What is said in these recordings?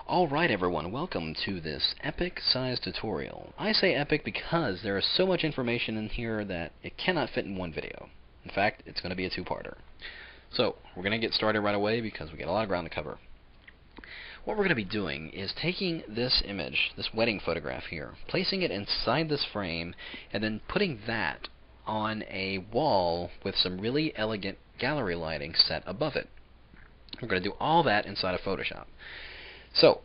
Alright everyone, welcome to this epic size tutorial. I say epic because there is so much information in here that it cannot fit in one video. In fact, it's going to be a two-parter. So, we're going to get started right away because we got a lot of ground to cover. What we're going to be doing is taking this image, this wedding photograph here, placing it inside this frame, and then putting that on a wall with some really elegant gallery lighting set above it. We're going to do all that inside of Photoshop. So,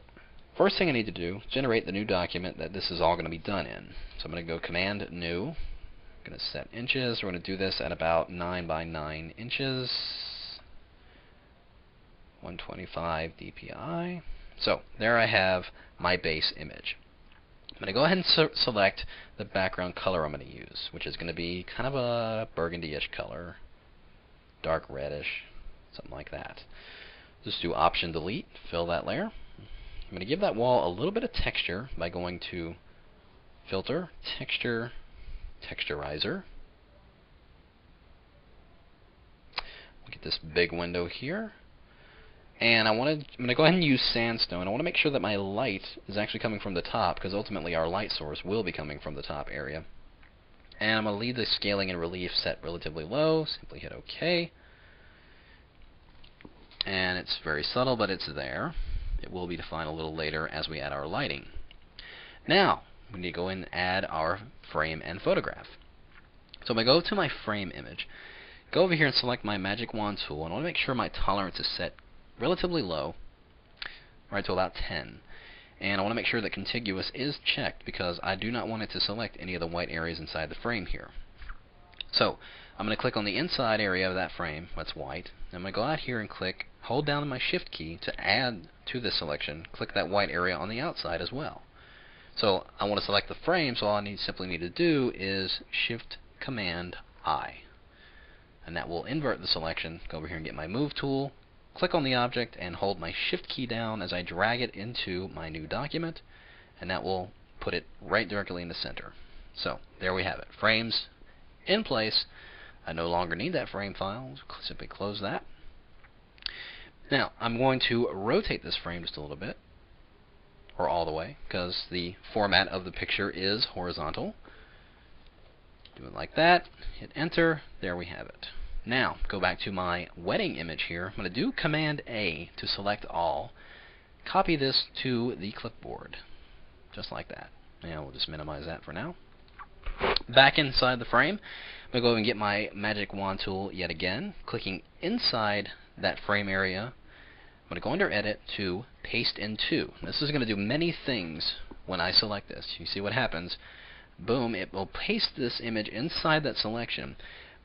first thing I need to do, generate the new document that this is all going to be done in. So I'm going to go Command New. I'm going to set inches. We're going to do this at about 9 by 9 inches. 125 dpi. So, there I have my base image. I'm going to go ahead and select the background color I'm going to use, which is going to be kind of a burgundy-ish color, dark reddish, something like that. Just do Option Delete, fill that layer. I'm going to give that wall a little bit of texture by going to Filter, Texture, Texturizer. We'll get this big window here. And I'm going to go ahead and use sandstone. I want to make sure that my light is actually coming from the top, because ultimately our light source will be coming from the top area. And I'm going to leave the scaling and relief set relatively low. Simply hit OK. And it's very subtle, but it's there. It will be defined a little later as we add our lighting. Now, we need to go in and add our frame and photograph. So I'm going to go to my frame image, go over here and select my magic wand tool, and I want to make sure my tolerance is set relatively low, right to about 10. And I want to make sure that contiguous is checked because I do not want it to select any of the white areas inside the frame here. So, I'm going to click on the inside area of that frame, that's white. I'm going to go out here and click, hold down my Shift key to add to this selection, click that white area on the outside as well. So, I want to select the frame, so all I simply need to do is Shift Command I. And that will invert the selection. Go over here and get my Move tool, click on the object, and hold my Shift key down as I drag it into my new document, and that will put it right directly in the center. So, there we have it. Frames in place. I no longer need that frame file. Simply close that. Now, I'm going to rotate this frame just a little bit, or all the way, because the format of the picture is horizontal. Do it like that. Hit Enter. There we have it. Now, go back to my wedding image here. I'm going to do Command A to select all. Copy this to the clipboard, just like that. And we'll just minimize that for now. Back inside the frame, I'm going to go and get my magic wand tool yet again, clicking inside that frame area. I'm going to go under Edit to Paste Into. This is going to do many things when I select this. You see what happens? Boom, it will paste this image inside that selection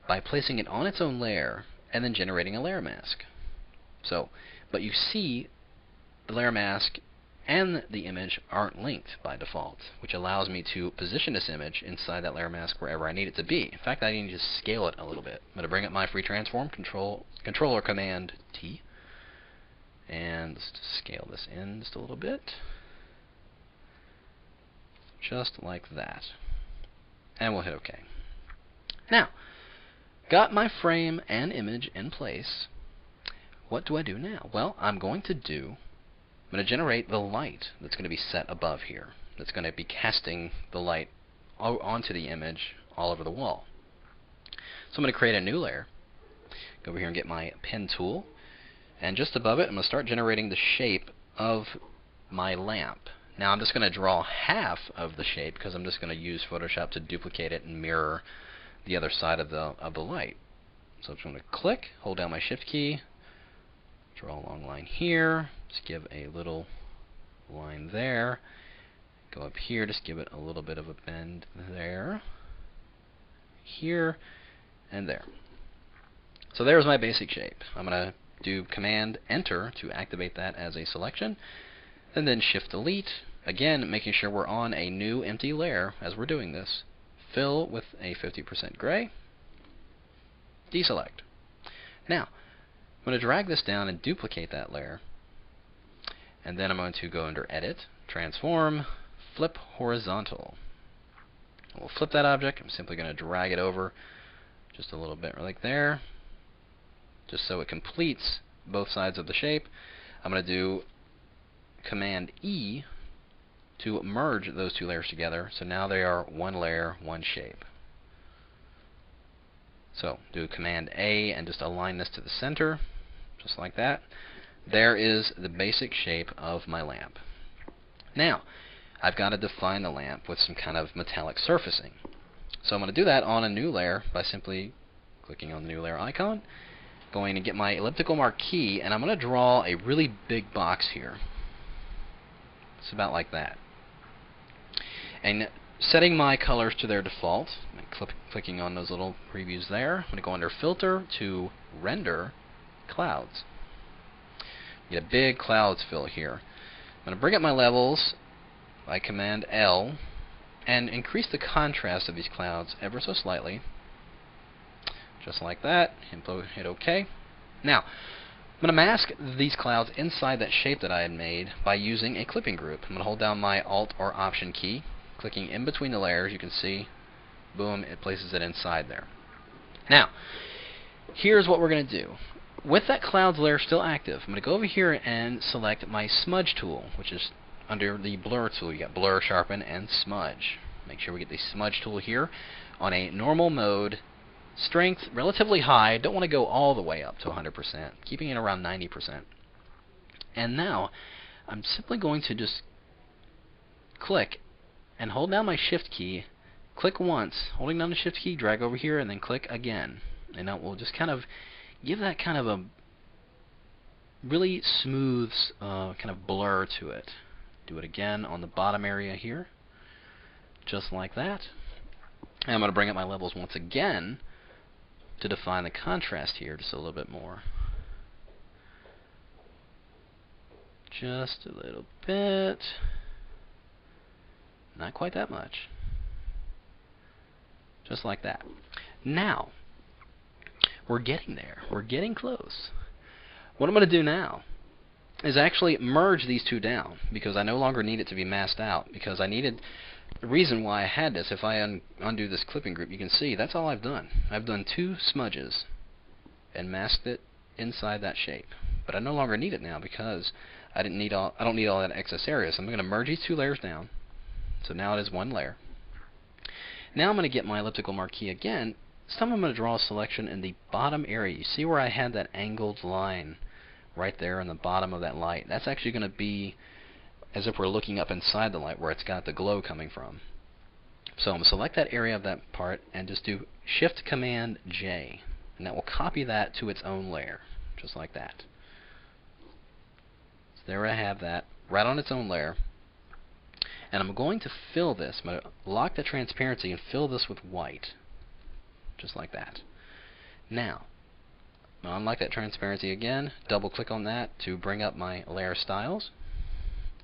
by placing it on its own layer and then generating a layer mask. So, but you see the layer mask and the image aren't linked by default, which allows me to position this image inside that layer mask wherever I need it to be. In fact, I need to scale it a little bit. I'm going to bring up my free transform, Control or Command T, and let's scale this in just a little bit, just like that. And we'll hit OK. Now, got my frame and image in place. What do I do now? Well, I'm going to generate the light that's going to be set above here. That's going to be casting the light onto the image all over the wall. So I'm going to create a new layer. Go over here and get my pen tool. And just above it, I'm going to start generating the shape of my lamp. Now I'm just going to draw half of the shape because I'm just going to use Photoshop to duplicate it and mirror the other side of the light. So I'm just going to click, hold down my Shift key, draw a long line here, just give a little line there, go up here, just give it a little bit of a bend there, here, and there. So there's my basic shape. I'm going to do Command Enter to activate that as a selection, and then Shift Delete, again making sure we're on a new empty layer as we're doing this. Fill with a 50% gray, deselect. Now, I'm going to drag this down and duplicate that layer, and then I'm going to go under Edit, Transform, Flip Horizontal. We'll flip that object. I'm simply going to drag it over just a little bit like there, just so it completes both sides of the shape. I'm going to do Command E to merge those two layers together, so now they are one layer, one shape. So do Command A and just align this to the center, just like that. There is the basic shape of my lamp. Now, I've got to define the lamp with some kind of metallic surfacing. So I'm going to do that on a new layer by simply clicking on the new layer icon, going to get my elliptical marquee, and I'm going to draw a really big box here. It's about like that. And setting my colors to their default, clicking on those little previews there, I'm going to go under Filter to Render Clouds. Get a big clouds fill here. I'm going to bring up my levels by Command L and increase the contrast of these clouds ever so slightly. Just like that. Hit OK. Now, I'm going to mask these clouds inside that shape that I had made by using a clipping group. I'm going to hold down my Alt or Option key, clicking in between the layers. You can see, boom, it places it inside there. Now, here's what we're going to do. With that clouds layer still active, I'm going to go over here and select my smudge tool, which is under the blur tool. You got blur, sharpen, and smudge. Make sure we get the smudge tool here on a normal mode. Strength relatively high. Don't want to go all the way up to 100%, keeping it around 90%. And now I'm simply going to just click and hold down my shift key, click once, holding down the shift key, drag over here, and then click again. And that will just kind of give that kind of a really smooth kind of blur to it. Do it again on the bottom area here, just like that. And I'm going to bring up my levels once again to define the contrast here just a little bit more. Just a little bit. Not quite that much. Just like that. Now, we're getting there. We're getting close. What I'm going to do now is actually merge these two down, because I no longer need it to be masked out, because I needed the reason why I had this. If I undo this clipping group, you can see that's all I've done. I've done two smudges and masked it inside that shape, but I no longer need it now because I don't need all that excess area. So I'm going to merge these two layers down, so now it is one layer. Now I'm going to get my elliptical marquee again. This time I'm going to draw a selection in the bottom area. You see where I had that angled line right there in the bottom of that light? That's actually going to be as if we're looking up inside the light where it's got the glow coming from. So I'm going to select that area of that part and just do Shift Command J, and that will copy that to its own layer, just like that. So there I have that right on its own layer. And I'm going to fill this. I'm going to lock the transparency and fill this with white, just like that. Now, unlock that transparency again, double click on that to bring up my layer styles,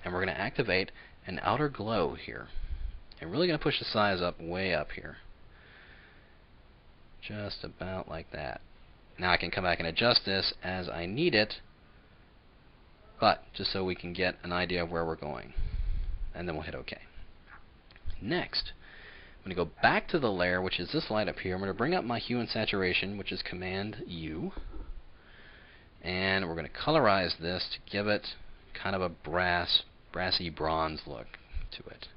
and we're going to activate an outer glow here. I'm really going to push the size up, way up here. Just about like that. Now I can come back and adjust this as I need it, but just so we can get an idea of where we're going. And then we'll hit OK. Next, I'm going to go back to the layer, which is this light up here. I'm going to bring up my hue and saturation, which is Command U. And we're going to colorize this to give it kind of a brassy bronze look to it.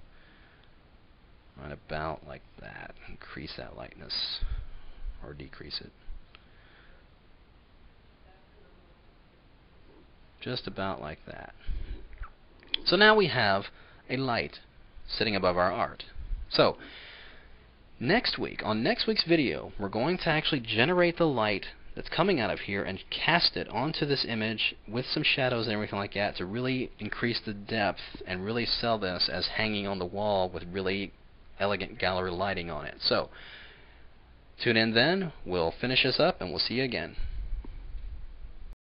Right about like that. Increase that lightness, or decrease it. Just about like that. So now we have a light sitting above our art. So, next week, on next week's video, we're going to actually generate the light that's coming out of here and cast it onto this image with some shadows and everything like that to really increase the depth and really sell this as hanging on the wall with really elegant gallery lighting on it. So, tune in then, we'll finish this up, and we'll see you again.